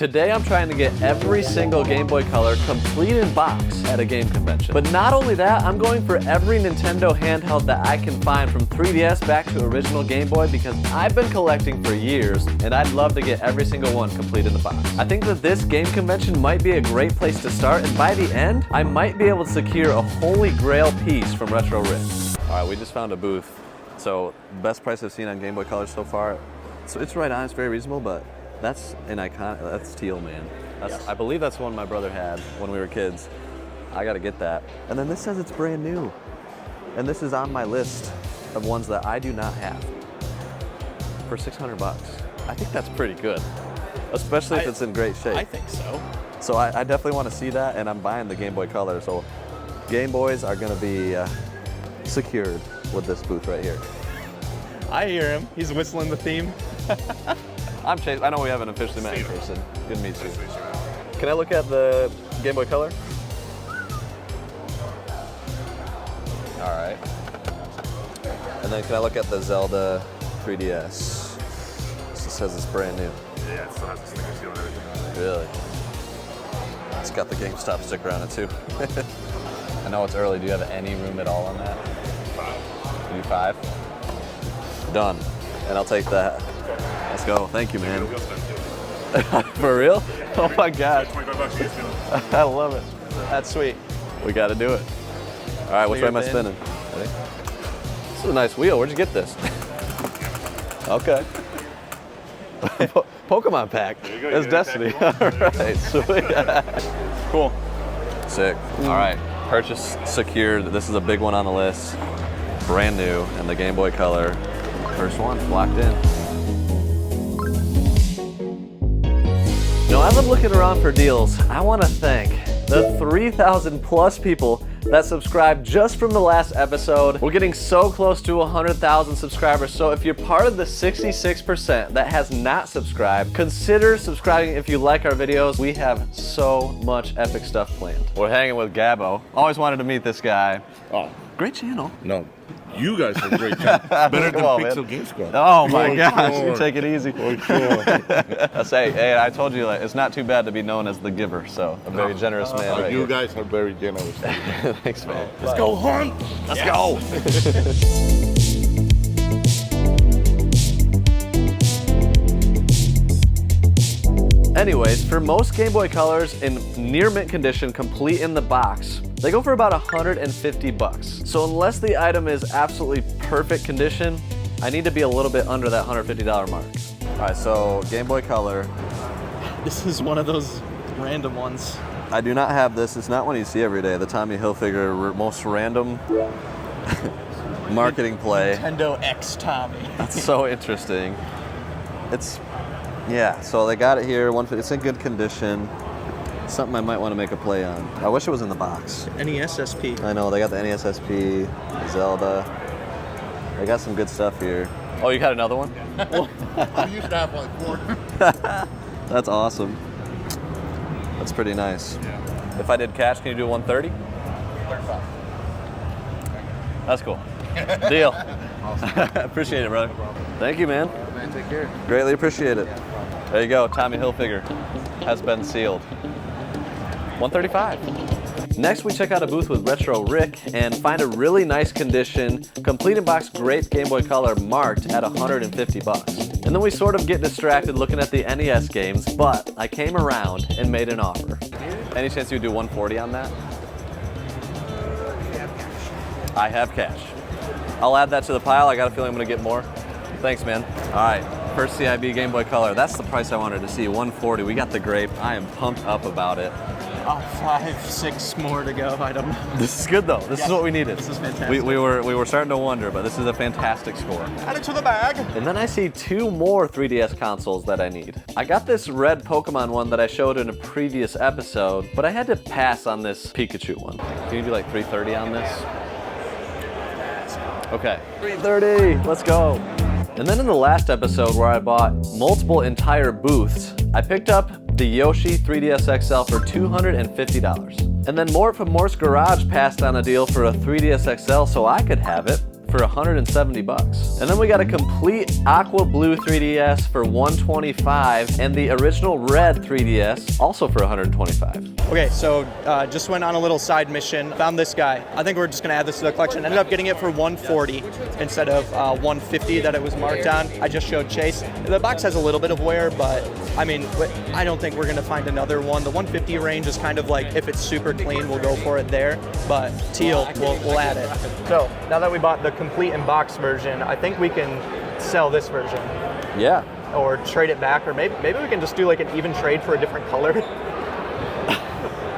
Today I'm trying to get every single Game Boy Color complete in box at a game convention. But not only that, I'm going for every Nintendo handheld that I can find from 3DS back to original Game Boy because I've been collecting for years and I'd love to get every single one complete in the box. I think that this game convention might be a great place to start, and by the end, I might be able to secure a holy grail piece from Retro Rick. All right, we just found a booth. So best price I've seen on Game Boy Color so far. So it's right on, it's very reasonable, but that's an icon. That's teal, man. Yes. I believe that's one my brother had when we were kids. I gotta get that. And then this says it's brand new. And this is on my list of ones that I do not have for 600 bucks. I think that's pretty good, especially if it's in great shape. I think so. So I definitely want to see that, and I'm buying the Game Boy Color. So Game Boys are gonna be secured with this booth right here. I hear him. He's whistling the theme. I'm Chase. I know we haven't officially met in person. Good to meet you. Can I look at the Game Boy Color? All right. And then can I look at the Zelda 3DS? It says it's brand new. Yeah, it still has the sticker seal and everything. Really? It's got the GameStop sticker on it too. I know it's early. Do you have any room at all on that? 5. You do 5? Done. And I'll take that. Let's go. Thank you, man. For real? Oh my gosh. $25 I love it. That's sweet. We got to do it. All right, which way am I spinning? Ready? This is a nice wheel. Where'd you get this? Okay. Pokemon pack. There you go. That's Destiny. All right, sweet. Cool. Sick. All right, purchase secured. This is a big one on the list. Brand new, and the Game Boy Color. First one, locked in. Now, as I'm looking around for deals, I want to thank the 3,000 plus people that subscribed just from the last episode. We're getting so close to 100,000 subscribers, so if you're part of the 66% that has not subscribed, consider subscribing if you like our videos. We have so much epic stuff planned. We're hanging with Gabbo. Always wanted to meet this guy. Oh, Great channel. no. You guys are great. Better than on, Pixel man. Game Squad. Oh my For gosh, sure. you take it easy. For sure. I say, hey, I told you, like, it's not too bad to be known as the giver, so a very generous man right You here. guys are very generous. Thanks, man. Let's go hunt. Let's go. Anyways, for most Game Boy Colors in near mint condition, complete in the box, they go for about 150 bucks. So unless the item is absolutely perfect condition, I need to be a little bit under that $150 mark. All right, so Game Boy Color. This is one of those random ones. I do not have this. It's not one you see every day. The Tommy Hilfiger most random marketing play. Nintendo X Tommy. That's so interesting. Yeah, so they got it here. It's in good condition. Something I might want to make a play on. I wish it was in the box. NES SP. I know, they got the NES SP, Zelda. They got some good stuff here. Oh, you got another one? I used to have like 4. That's awesome. That's pretty nice. Yeah. If I did cash, can you do 130? 35. That's cool. Deal. Appreciate it, brother. Thank you, man. Man, take care. Greatly appreciate it. There you go, Tommy Hilfiger has been sealed. 135. Next, we check out a booth with Retro Rick and find a really nice condition, complete in box, great Game Boy Color marked at 150 bucks. And then we sort of get distracted looking at the NES games, but I came around and made an offer. Any chance you would do 140 on that? I have cash. I'll add that to the pile. I got a feeling I'm gonna get more. Thanks, man. All right, first CIB Game Boy Color. That's the price I wanted to see, 140. We got the grape. I am pumped up about it. Oh, 5, 6 more to go. I don't know. This is good though. This is what we needed. This is fantastic. We were starting to wonder, but this is a fantastic score. Add it to the bag. And then I see 2 more 3DS consoles that I need. I got this red Pokemon one that I showed in a previous episode, but I had to pass on this Pikachu one. Can you do like 330 on this? Okay, 330, let's go. And then in the last episode where I bought multiple entire booths, I picked up the Yoshi 3DS XL for $250. And then Mort from Mort's Garage passed on a deal for a 3DS XL so I could have it for 170 bucks. And then we got a complete aqua blue 3DS for 125 and the original red 3DS also for 125. Okay, so just went on a little side mission, found this guy. I think we're just gonna add this to the collection. Ended up getting it for 140 instead of 150 that it was marked on. I just showed Chase. The box has a little bit of wear, but I mean, I don't think we're gonna find another one. The 150 range is kind of like, if it's super clean, we'll go for it there, but teal, we'll add it. So now that we bought the complete in box version, I think we can sell this version. Yeah. Or trade it back, or maybe we can just do like an even trade for a different color.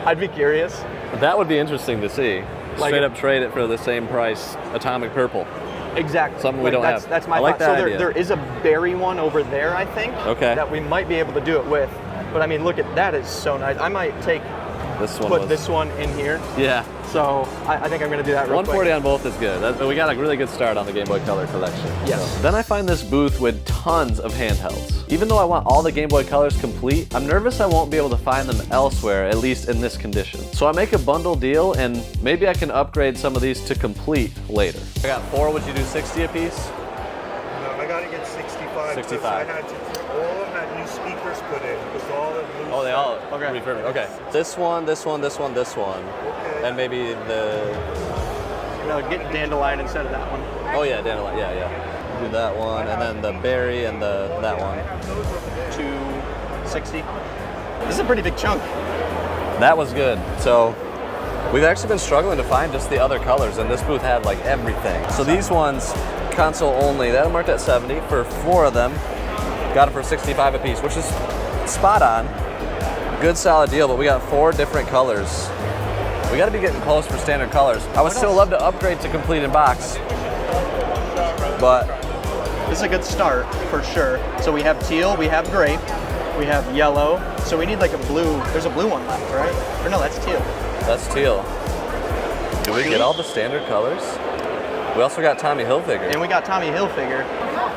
I'd be curious. That would be interesting to see. Like Straight up trade it for the same price, atomic purple. Exactly. Something we don't have. That's my I like thought. that So idea. there is a berry one over there, I think, Okay. that we might be able to do it with. But I mean, look at that, is so nice. I might put this one in here. Yeah. So I think I'm gonna do that real 140 quick. on both is good. We got a really good start on the Game Boy Color collection. Yes. So. Then I find this booth with tons of handhelds. Even though I want all the Game Boy Colors complete, I'm nervous I won't be able to find them elsewhere, at least in this condition. So I make a bundle deal, and maybe I can upgrade some of these to complete later. I got 4, would you do 60 a piece? No, I gotta get 65. 65. I had to, all of them had new speakers put in. It was all in blue. Oh, they all Okay. refurbished. Okay. This one, this one, this one, this one. Okay. And maybe the... No, get dandelion instead of that one. Oh yeah, dandelion, yeah. Do that one, and then the berry and that one. 260. This is a pretty big chunk. That was good. So we've actually been struggling to find just the other colors, and this booth had like everything. So these ones, console only, that marked at 70 for 4 of them. Got it for 65 a piece, which is spot on. Good solid deal, but we got 4 different colors. We gotta be getting close for standard colors. I would still love to upgrade to complete in box, but This is a good start for sure. So we have teal, we have grape, we have yellow. So we need like a blue. There's a blue one left, right? Or no, that's teal. that's teal. Do we get all the standard colors? We also got Tommy Hilfiger. And we got Tommy Hilfiger.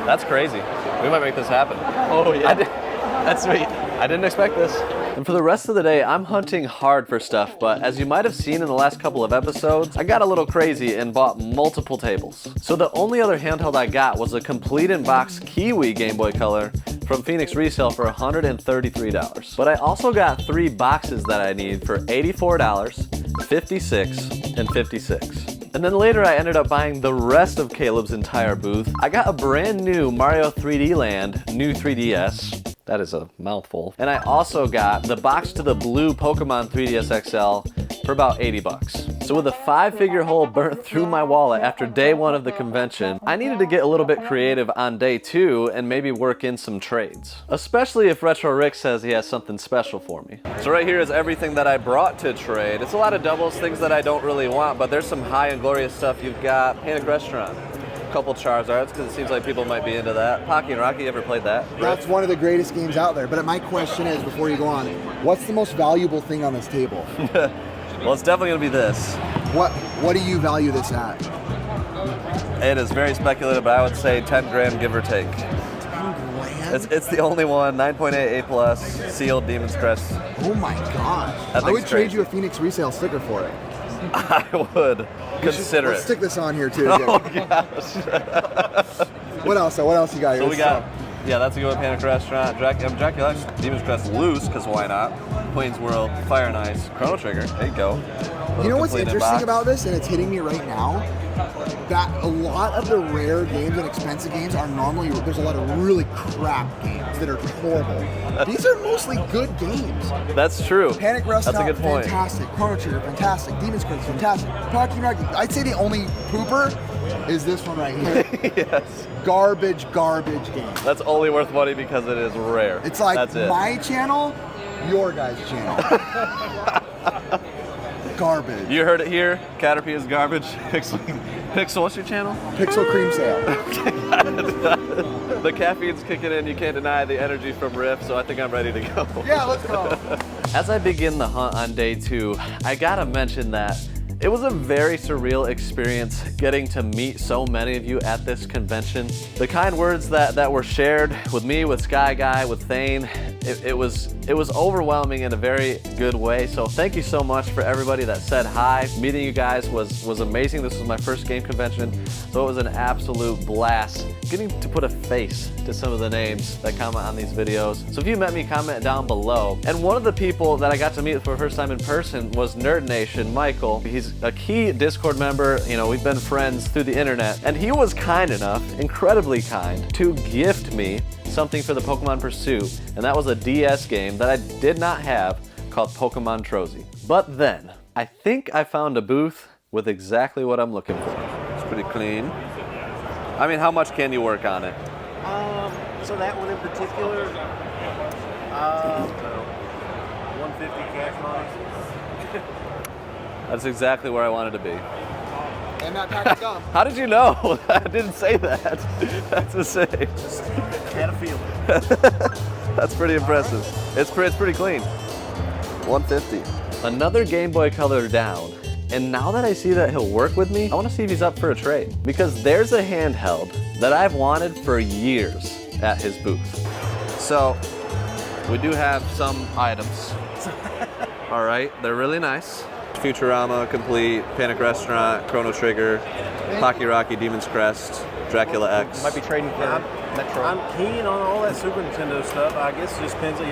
That's crazy. We might make this happen. Oh yeah. That's sweet. I didn't expect this. And for the rest of the day, I'm hunting hard for stuff, but as you might have seen in the last couple of episodes, I got a little crazy and bought multiple tables. So the only other handheld I got was a complete in box Kiwi Game Boy Color from Phoenix Resale for $133. But I also got 3 boxes that I need for $84, $56, and $56. And then later I ended up buying the rest of Caleb's entire booth. I got a brand new Mario 3D Land, new 3DS. That is a mouthful. And I also got the box to the blue Pokemon 3DS XL for about 80 bucks. So with a 5-figure hole burnt through my wallet after day 1 of the convention, I needed to get a little bit creative on day 2 and maybe work in some trades. Especially if Retro Rick says he has something special for me. So right here is everything that I brought to trade. It's a lot of doubles, things that I don't really want, but there's some high and glorious stuff. You've got Panic Restaurant, a couple Charizards, because it seems like people might be into that. Pocky and Rocky, ever played that? That's one of the greatest games out there. But my question is, before you go on, what's the most valuable thing on this table? Well, it's definitely gonna be this. What do you value this at? It is very speculative, but I would say 10 grand, give or take. 10 grand? It's the only one, 9.8 A+, sealed Demon's Crest. Oh my gosh. That I would thing's trade crazy. you a Phoenix resale sticker for it. I would consider Let's it. stick this on here too. Oh gosh. What else? What else you got here? So we got, yeah, that's a good one, Panic Restaurant, Dracula, Demon's Crest Loose, because why not? Plains World, Fire and Ice, Chrono Trigger, there you go. You know what's Complete in interesting box. about this, and it's hitting me right now? That a lot of the rare games and expensive games are normally, there's a lot of really crap games that are horrible. These are mostly good games. That's true. Panic Restaurant, That's a good point. fantastic. Chrono Trigger, fantastic. Demon's Crest, fantastic. Pocky Rocky, I'd say the only pooper is this one right here. Yes. Garbage game. That's only worth money because it is rare. It's like That's it. my channel, your guys' channel. Garbage. You heard it here. Caterpie is garbage. Pixel, what's your channel? Pixel cream sale. The caffeine's kicking in. You can't deny the energy from Riff, so I think I'm ready to go. Yeah, let's go. As I begin the hunt on day 2, I gotta mention that it was a very surreal experience getting to meet so many of you at this convention. The kind words that were shared with me, with Sky Guy, with Thane, it was overwhelming in a very good way. So thank you so much for everybody that said hi. Meeting you guys was amazing. This was my first game convention, so it was an absolute blast getting to put a face to some of the names that comment on these videos. So if you met me, comment down below. And one of the people that I got to meet for the first time in person was Nerd Nation, Michael. He's a key Discord member. You know, we've been friends through the internet, and he was kind enough, incredibly kind, to gift me something for the Pokemon Pursuit, and that was a DS game that I did not have called Pokemon Trozy. But then, I think I found a booth with exactly what I'm looking for. It's pretty clean. I mean, how much can you work on it? So that one in particular, 150 cash money. That's exactly where I wanted to be. And that pack of gum. How did you know? I didn't say that. That's insane. Just had a feeling. That's pretty impressive. It's pretty clean. 150. Another Game Boy Color down. And now that I see that he'll work with me, I want to see if he's up for a trade. Because there's a handheld that I've wanted for years at his booth. So, we do have some items. All right, they're really nice. Futurama, Complete, Panic Restaurant, Chrono Trigger, Pocky Rocky, Demon's Crest, Dracula X. Might be trading for Metro. I'm keen on all that Super Nintendo stuff. I guess it just depends on,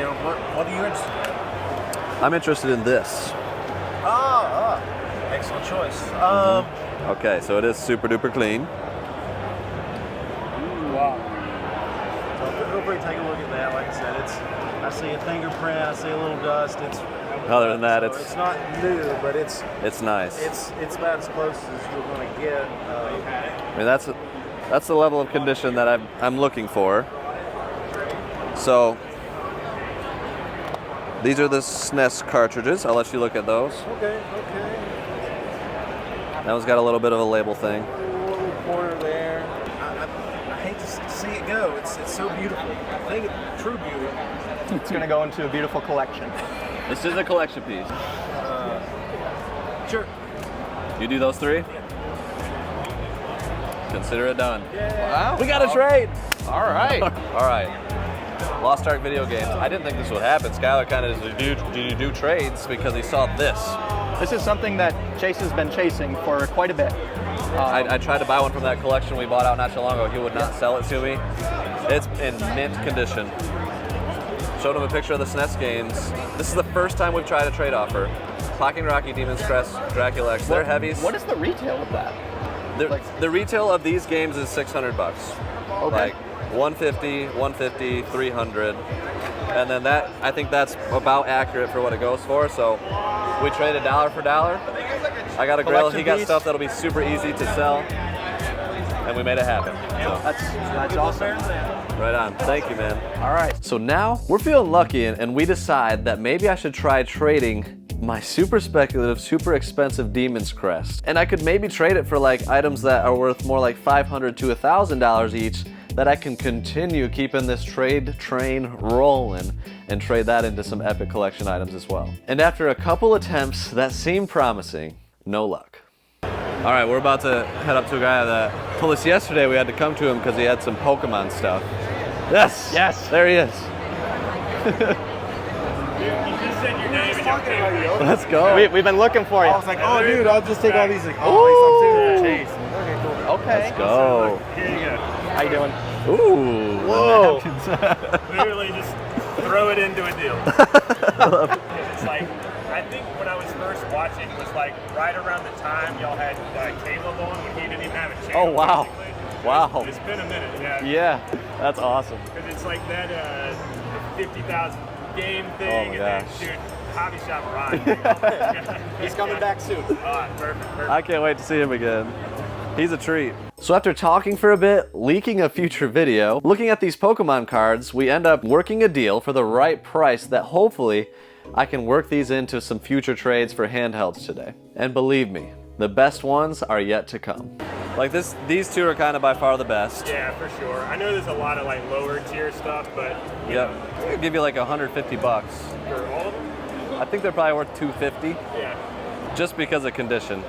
what are you interested in? I'm interested in this. Excellent choice. Okay, so it is super duper clean. Wow. So feel free to take a look at that. Like I said, I see a fingerprint, I see a little dust. Other than that, So it's not new, but it's nice. it's about as close as you're going to get. I mean, that's the level of condition that I'm looking for. So these are the SNES cartridges. I'll let you look at those. Okay. That one's got a little bit of a label thing. A little corner there. I hate to see it go. It's so beautiful. I think it's true beauty. It's going to go into a beautiful collection. This is a collection piece. Sure. You do those three? Consider it done. Wow. We got a trade. All right. All right. Lost Ark video games. I didn't think this would happen. Skylar kind of did you do trades because he saw this. This is something that Chase has been chasing for quite a bit. I tried to buy one from that collection we bought out not too long ago. He would not sell it to me. It's in mint condition. Showed him a picture of the SNES games. This is the first time we've tried a trade offer. Pocky Rocky, Demon's Crest, Dracula X. They're heavies. What is the retail of that? The retail of these games is $600. Okay. Like 150, 150, 300. And then that, I think that's about accurate for what it goes for. So we traded dollar for dollar. I got a grill, he got stuff that'll be super easy to sell. And we made it happen. So. That's awesome. Right on. Thank you, man. All right. So now we're feeling lucky and we decide that maybe I should try trading my super speculative, super expensive Demon's Crest. And I could maybe trade it for like items that are worth more like $500 to $1,000 each that I can continue keeping this trade train rolling and trade that into some epic collection items as well. And after a couple attempts that seemed promising, no luck. All right, we're about to head up to a guy that told us yesterday we had to come to him because he had some Pokemon stuff. Yes, there he is. Let's go. We've been looking for you. I was like, oh, dude, I'll just take all these. Like, Ooh. at least I'm saving for Chase. Okay, cool. Okay. Let's go. Here you go. How you doing? Ooh. Whoa. Literally just throw it into a deal. It's like, I think when I was first watching was like right around the time y'all had Caleb on when he didn't even have a channel. Oh, wow. basically. Wow. It's been a minute, yeah. Yeah, that's awesome. Because it's like that 50,000 game Oh thing, my and then, gosh. dude, Hobby Shop Ryan. He's coming back soon. Perfect. I can't wait to see him again. He's a treat. So after talking for a bit, leaking a future video, looking at these Pokemon cards, we end up working a deal for the right price that hopefully I can work these into some future trades for handhelds today. And believe me, the best ones are yet to come. Like these two are kind of by far the best. Yeah, for sure. I know there's a lot of like lower tier stuff, but Yep. I could give you like $150. for all of them, I think they're probably worth $250 yeah. just because of condition.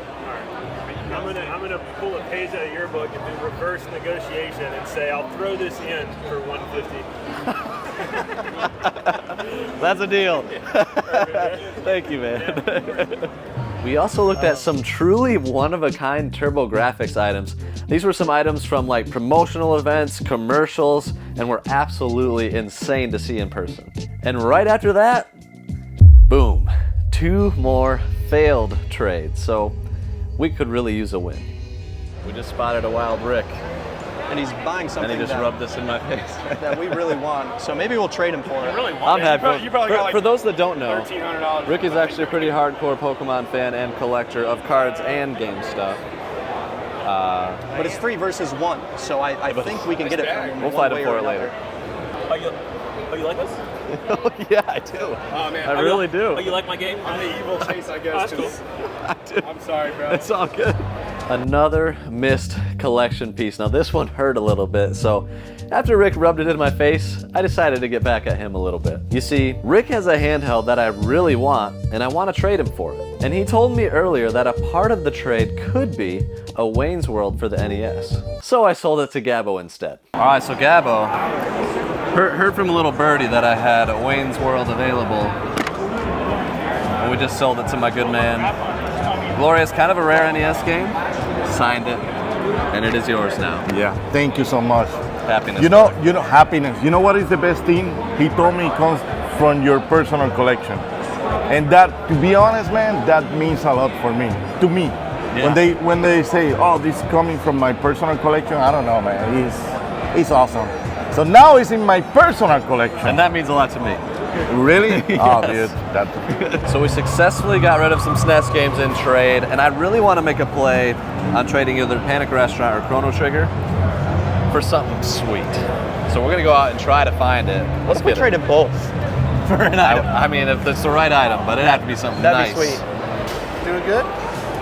I'm gonna pull a page out of your book and do reverse negotiation and say I'll throw this in for $150. That's a deal. Thank you, man. We also looked at some truly one-of-a-kind TurboGrafx items. These were some items from like promotional events, commercials, and were absolutely insane to see in person. And right after that, boom, 2 more failed trades. So we could really use a win. We just spotted a wild Rick. And he's buying something And he just rubbed this in my face. that we really want. So maybe we'll trade him for it. Really want I'm it. happy. You probably got like For those that don't know, $1,300. Rick is actually a pretty hardcore Pokemon fan and collector of cards and game stuff. But it's 3 versus 1, so I think we can get it from him. We'll one fight him way for or it later. Oh, you like this? Oh, yeah, I do. Oh, man. I really do. Oh, you like my game? I'm the evil Chase, I guess. That's cool. 'cause I do. I'm sorry, bro. It's all good. Another missed collection piece. Now this one hurt a little bit, so after Rick rubbed it in my face, I decided to get back at him a little bit. You see, Rick has a handheld that I really want, and I want to trade him for it. And he told me earlier that a part of the trade could be a Wayne's World for the NES. So I sold it to Gabbo instead. All right, so Gabbo, heard from a little birdie that I had a Wayne's World available, and we just sold it to my good man. Glorious, kind of a rare NES game. Signed it, and it is yours now. Yeah, thank you so much. Happiness. You know, happiness. You know what is the best thing? He told me it comes from your personal collection, and that, to be honest, man, that means a lot for me. To me, Yeah. when they say, "Oh, this is coming from my personal collection," I don't know, man. It's awesome. So now it's in my personal collection. And that means a lot to me. Really? Oh, Yes. dude, that. So we successfully got rid of some SNES games in trade, and I really want to make a play on trading either Panic Restaurant or Chrono Trigger for something sweet. So we're gonna go out and try to find it. Let's We get traded both for an item. I mean, if it's the right item, but it'd have to be something That'd nice. be sweet. Doing good?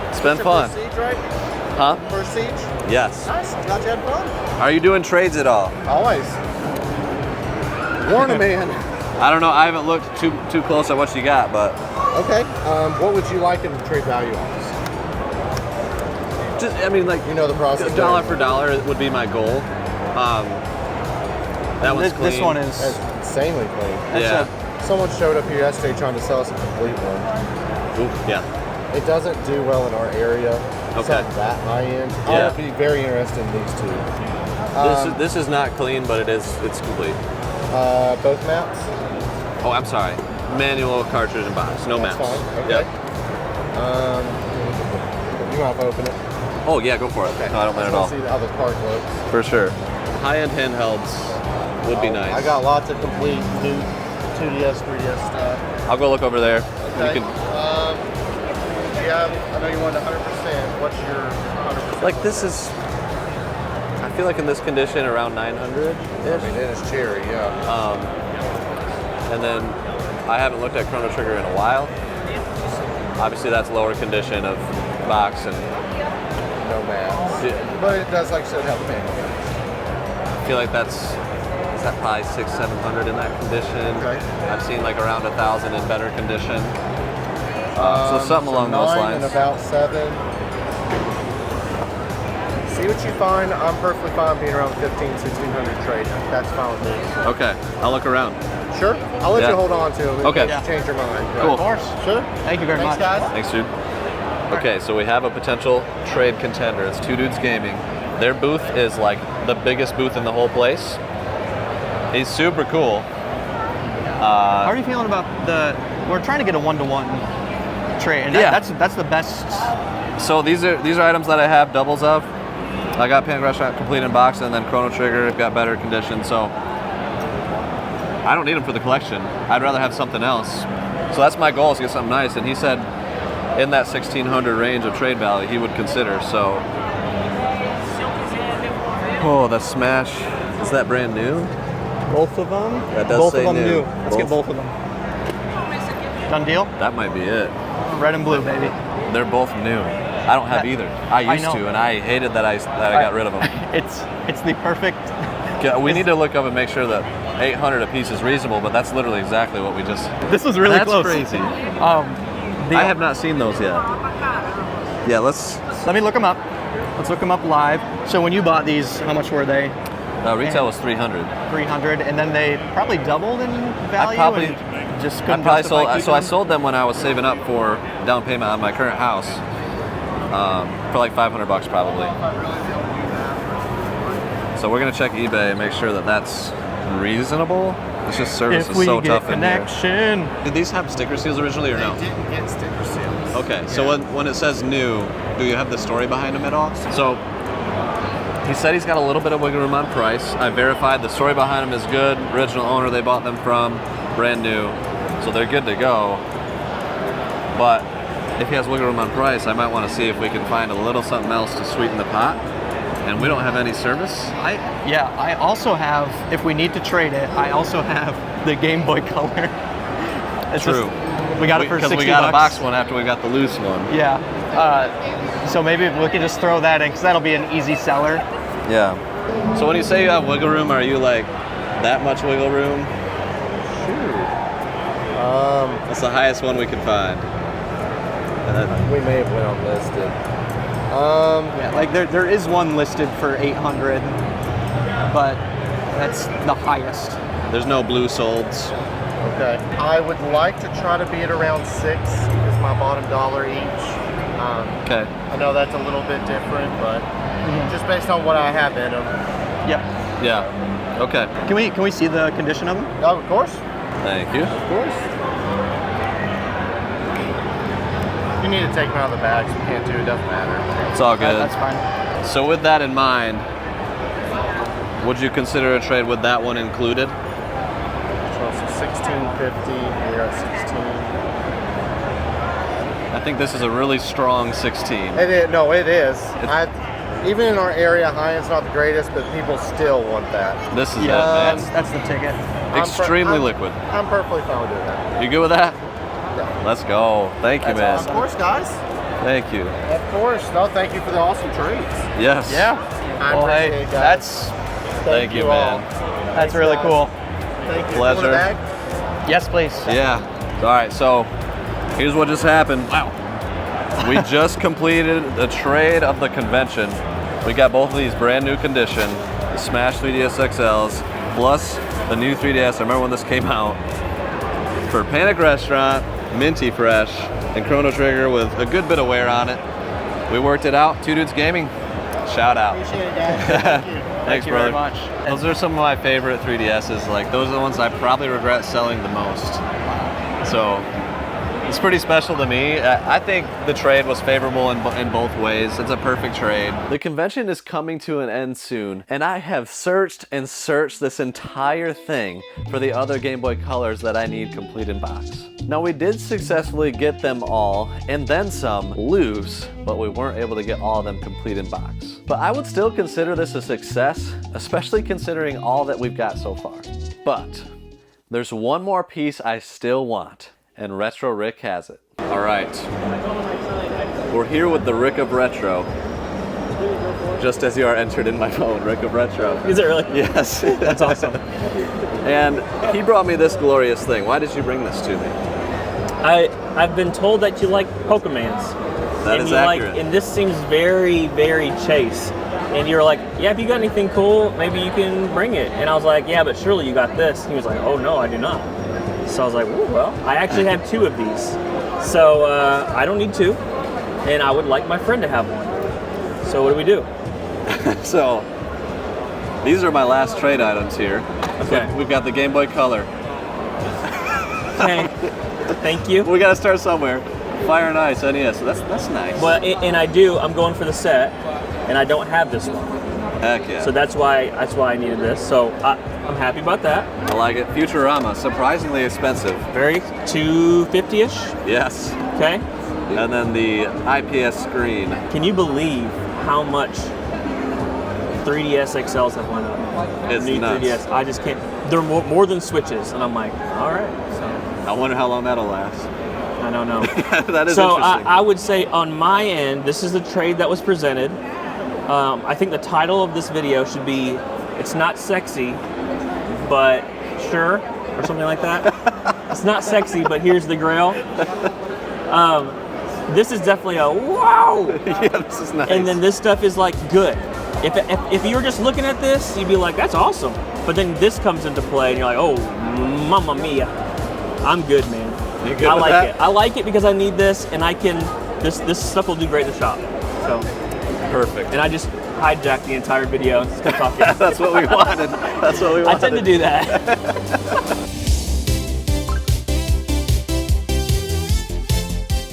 It's been fun. First siege, right? Huh? First siege? Yes. Nice. Glad you had fun. Are you doing trades at all? Always. Warn a man. I don't know. I haven't looked too close at what you got, but Okay. What would you like in trade value on this? just I mean, like You know the process. dollar for dollar would be my goal. That one's clean. This one is. That's insanely clean. Yeah. Someone showed up here yesterday trying to sell us a complete one. Ooh, yeah. It doesn't do well in our area. It's Okay. not that high end. Yeah. I'd be very interested in these two. This is not clean, but it's complete. Both maps? Oh, I'm sorry. Manual cartridge and box, no That's maps. fine. Okay. Yep. You want to open it? Oh yeah, go for it. No, I don't mind at all. See how the card looks. For sure. High-end handhelds would be nice. I got lots of complete new 2DS, 3DS stuff. I'll go look over there. Okay. You can, Yeah, I know you want 100%. What's your 100%? like this is. I feel like in this condition around 900 I mean, it is cherry, yeah. and then I haven't looked at Chrono Trigger in a while. Obviously, that's lower condition of box and. No maps. Yeah. But it does, like I said, have the manual. I feel like is that probably 600-700 in that condition. Okay. I've seen like around 1,000 in better condition. So something along those 9 lines. and about 7. See what you find. I'm perfectly fine being around 1,500-1,600 trade. That's fine with me. Okay, I'll look around. Sure. I'll let Yeah. you hold on to them. Okay. If you change your mind. Cool. Of course. Sure. Thank you very Thanks, much. guys. Thanks, dude. Okay, so we have a potential trade contender. It's Two Dudes Gaming. Their booth is like the biggest booth in the whole place. He's super cool. How are you feeling about we're trying to get a 1-to-1 trade, and Yeah. that's the best. So these are items that I have doubles of. I got Panic Restaurant complete in box, and then Chrono Trigger got better condition. So I don't need them for the collection. I'd rather have something else. So that's my goal, is to get something nice. And he said in that 1,600 range of trade value, he would consider. So, oh, the Smash, is that brand new? Both of them. That does both say of them new. new. Let's get both of them. Done deal. That might be it. Red and blue, baby. They're both new. I don't have either. I used know. to, and I hated that I got rid of them. It's the perfect. Yeah, we need to look up and make sure that 800 a piece is reasonable, but that's literally exactly what we just. This was really That's close. crazy. I I have not seen those yet. Yeah, let's. Let me look them up. Let's look them up live. So when you bought these, how much were they? Retail was 300. 300, and then they probably doubled in value. probably- and just I couldn't probably justify sold. So keeping I them? sold them when I was saving up for down payment on my current house for like $500 probably. So we're gonna check eBay and make sure that that's reasonable. It's just service is so tough in here. connection. Did these have sticker seals originally or no? They didn't get sticker seals. Okay, so when it says new, do you have the story behind them at all? So he said he's got a little bit of wiggle room on price. I verified the story behind them is good. Original owner they bought them from, brand new, so they're good to go. But if he has wiggle room on price, I might want to see if we can find a little something else to sweeten the pot. And we don't have any service. I also have, if we need to trade it, I also have the Game Boy Color. It's True. we got it for 60 we got bucks. a box one after we got the loose one. Yeah. So maybe we can just throw that in, because that'll be an easy seller. Yeah. So when you say you have wiggle room, are you like that much wiggle room? That's the highest one we can find. We may have went unlisted. Yeah, like there is one listed for 800, but that's the highest. There's no blue solds. Okay. I would like to try to be at around 6 is my bottom dollar each. Okay. I know that's a little bit different, but just based on what I have in them. Yep. Yeah. Okay. Can we see the condition of them? Oh, of course. Thank you. Of course. You need to take them out of the bags. You can't do it. Doesn't matter. It's all good. That's fine. So with that in mind, would you consider a trade with that one included? So it's 1650. We're at 16. I think this is a really strong 16. It is. No, it is. Even in our area, high-end's not the greatest, but people still want that. This is it, Yeah, man. that's the ticket. Extremely liquid. I'm perfectly fine with doing that. You good with that? Yeah. Let's go. Thank you, man. Of course, guys. Thank you. Of course. No, thank you for the awesome trades. Yes. Yeah. I Well, appreciate hey, it, guys. that's Thank you, all. man. that's really guys. cool. Thank you. Pleasure. You want a bag? Yes, please. Yeah. All right, so here's what just happened. Wow. We just completed the trade of the convention. We got both of these brand new condition, the Smash 3DS XLs, plus the new 3DS. I remember when this came out. For Panic Restaurant, Minty Fresh, and Chrono Trigger with a good bit of wear on it. We worked it out. Two Dudes Gaming. Shout out. Appreciate it, guys. Thank you. Thanks, Thank you brother. very much. Those are some of my favorite 3DSs. Like, those are the ones I probably regret selling the most. So it's pretty special to me. I think the trade was favorable in both ways. It's a perfect trade. The convention is coming to an end soon, and I have searched and searched this entire thing for the other Game Boy Colors that I need complete in box. Now, we did successfully get them all, and then some, loose, but we weren't able to get all of them complete in box. But I would still consider this a success, especially considering all that we've got so far. But there's one more piece I still want, and Retro Rick has it. All right, we're here with the Rick of Retro. Just as you are entered in my phone, Rick of Retro. Is it really? Yes. That's awesome. And he brought me this glorious thing. Why did you bring this to me? I've been told that you like Pokemans. That and is you accurate. and this seems very, very Chase. And you're like, yeah, if you got anything cool, maybe you can bring it. And I was like, yeah, but surely you got this. And he was like, oh no, I do not. So I was like, ooh, well, I actually have 2 of these. So I don't need 2. And I would like my friend to have one. So what do we do? So, these are my last trade items here. Okay. So we've got the Game Boy Color. Okay. Thank you. We gotta start somewhere. Fire and Ice NES. So that's nice. Well, and I'm going for the set, and I don't have this one. Heck yeah. So that's why I needed this. So I'm happy about that. I like it. Futurama, surprisingly expensive. Very $250-ish. Yes. Okay. And then the IPS screen. Can you believe how much 3DS XLs have went up? It's New nuts. 3DS. I just can't. They're more than Switches, and I'm like, all right. So I wonder how long that'll last. I don't know. That is So interesting. I would say on my end, this is the trade that was presented. I think the title of this video should be "It's Not Sexy, but Sure" or something like that. It's not sexy, but here's the Grail. This is definitely a wow. Yeah, this is nice. And then this stuff is like good. if you were just looking at this, you'd be like, that's awesome. But then this comes into play, and you're like, oh, mamma mia. I'm good, man. You good I with like that? it. I like it because I need this, and I can. This stuff will do great in the shop. So Perfect. and I just hijacked the entire video and just kept talking. That's what we wanted. That's what we wanted. I tend to do that.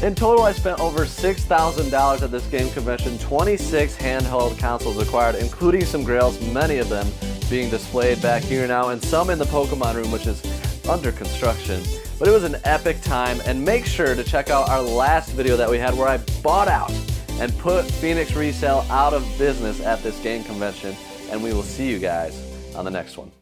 In total, I spent over $6,000 at this game convention, 26 handheld consoles acquired, including some grails, many of them being displayed back here now, and some in the Pokemon room, which is under construction. But it was an epic time, and make sure to check out our last video that we had where I bought out and put Phoenix Resale out of business at this game convention, and we will see you guys on the next one.